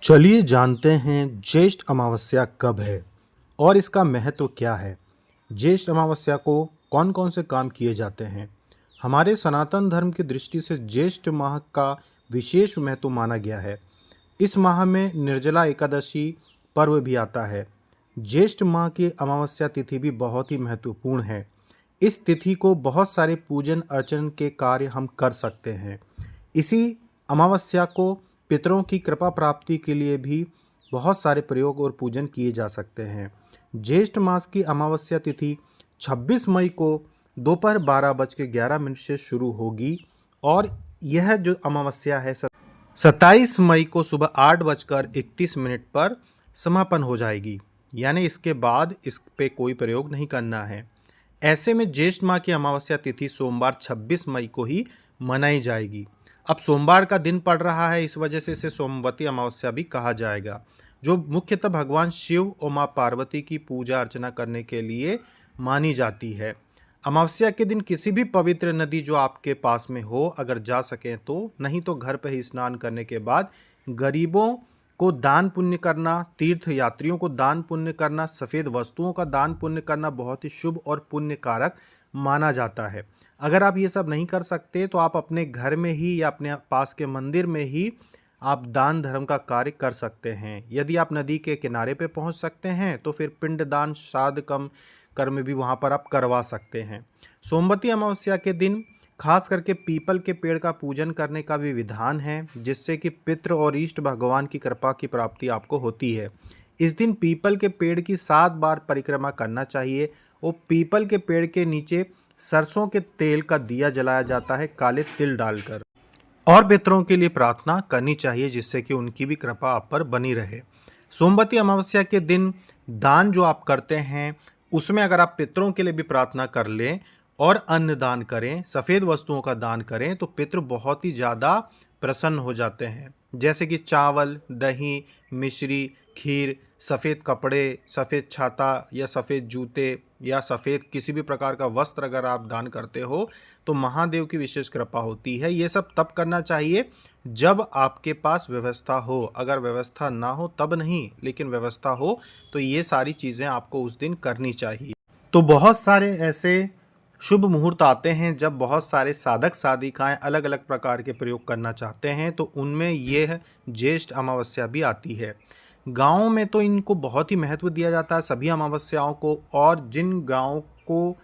चलिए जानते हैं ज्येष्ठ अमावस्या कब है और इसका महत्व क्या है। ज्येष्ठ अमावस्या को कौन कौन से काम किए जाते हैं। हमारे सनातन धर्म की दृष्टि से ज्येष्ठ माह का विशेष महत्व माना गया है। इस माह में निर्जला एकादशी पर्व भी आता है। ज्येष्ठ माह की अमावस्या तिथि भी बहुत ही महत्वपूर्ण है। इस तिथि को बहुत सारे पूजन अर्चन के कार्य हम कर सकते हैं। इसी अमावस्या को पितरों की कृपा प्राप्ति के लिए भी बहुत सारे प्रयोग और पूजन किए जा सकते हैं। ज्येष्ठ मास की अमावस्या तिथि 26 मई को दोपहर 12:11 से शुरू होगी और यह जो अमावस्या है 27 मई को सुबह 8:31 पर समापन हो जाएगी। यानी इसके बाद इस पे कोई प्रयोग नहीं करना है। ऐसे में ज्येष्ठ माह की अमावस्या तिथि सोमवार 26 मई को ही मनाई जाएगी। अब सोमवार का दिन पड़ रहा है, इस वजह से इसे सोमवती अमावस्या भी कहा जाएगा, जो मुख्यतः भगवान शिव और माँ पार्वती की पूजा अर्चना करने के लिए मानी जाती है। अमावस्या के दिन किसी भी पवित्र नदी जो आपके पास में हो, अगर जा सकें तो, नहीं तो घर पर ही स्नान करने के बाद गरीबों को दान पुण्य करना, तीर्थ यात्रियों को दान पुण्य करना, सफ़ेद वस्तुओं का दान पुण्य करना बहुत ही शुभ और पुण्य कारक माना जाता है। अगर आप ये सब नहीं कर सकते तो आप अपने घर में ही या अपने पास के मंदिर में ही आप दान धर्म का कार्य कर सकते हैं। यदि आप नदी के किनारे पे पहुंच सकते हैं तो फिर पिंडदान श्राद्ध कर्म भी वहां पर आप करवा सकते हैं। सोमवती अमावस्या के दिन खास करके पीपल के पेड़ का पूजन करने का भी विधान है, जिससे कि पितृ और इष्ट भगवान की कृपा की प्राप्ति आपको होती है। इस दिन पीपल के पेड़ की 7 बार परिक्रमा करना चाहिए और पीपल के पेड़ के नीचे सरसों के तेल का दिया जलाया जाता है काले तिल डालकर, और पितरों के लिए प्रार्थना करनी चाहिए, जिससे कि उनकी भी कृपा आप पर बनी रहे। सोमवती अमावस्या के दिन दान जो आप करते हैं उसमें अगर आप पितरों के लिए भी प्रार्थना कर लें और अन्न दान करें, सफ़ेद वस्तुओं का दान करें, तो पितृ बहुत ही ज़्यादा प्रसन्न हो जाते हैं। जैसे कि चावल, दही, मिश्री, खीर, सफ़ेद कपड़े, सफ़ेद छाता या सफ़ेद जूते या सफ़ेद किसी भी प्रकार का वस्त्र अगर आप दान करते हो तो महादेव की विशेष कृपा होती है। ये सब तब करना चाहिए जब आपके पास व्यवस्था हो। अगर व्यवस्था ना हो तब नहीं, लेकिन व्यवस्था हो तो ये सारी चीज़ें आपको उस दिन करनी चाहिए। तो बहुत सारे ऐसे शुभ मुहूर्त आते हैं जब बहुत सारे साधक साधिकाएं अलग अलग प्रकार के प्रयोग करना चाहते हैं, तो उनमें यह ज्येष्ठ अमावस्या भी आती है। गाँव में तो इनको बहुत ही महत्व दिया जाता है सभी अमावस्याओं को, और जिन गाँव को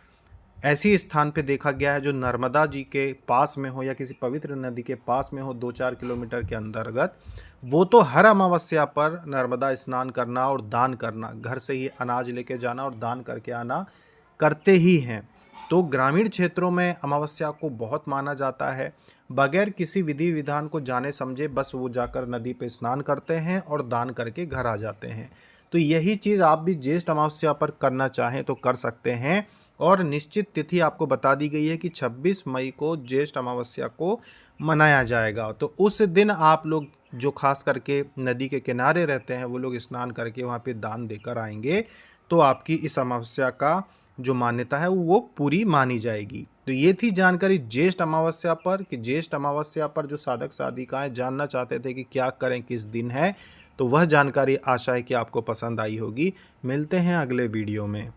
ऐसी स्थान पे देखा गया है जो नर्मदा जी के पास में हो या किसी पवित्र नदी के पास में हो 2-4 किलोमीटर के अंतर्गत, वो तो हर अमावस्या पर नर्मदा स्नान करना और दान करना, घर से ही अनाज लेके जाना और दान करके आना करते ही हैं। तो ग्रामीण क्षेत्रों में अमावस्या को बहुत माना जाता है। बगैर किसी विधि विधान को जाने समझे बस वो जाकर नदी पे स्नान करते हैं और दान करके घर आ जाते हैं। तो यही चीज़ आप भी ज्येष्ठ अमावस्या पर करना चाहें तो कर सकते हैं। और निश्चित तिथि आपको बता दी गई है कि 26 मई को ज्येष्ठ अमावस्या को मनाया जाएगा। तो उस दिन आप लोग जो खास करके नदी के किनारे रहते हैं वो लोग स्नान करके वहाँ पे दान देकर आएंगे, तो आपकी इस अमावस्या का जो मान्यता है वो पूरी मानी जाएगी। तो ये थी जानकारी ज्येष्ठ अमावस्या पर, कि ज्येष्ठ अमावस्या पर जो साधक साधिकाएं जानना चाहते थे कि क्या करें, किस दिन है, तो वह जानकारी आशा है कि आपको पसंद आई होगी। मिलते हैं अगले वीडियो में।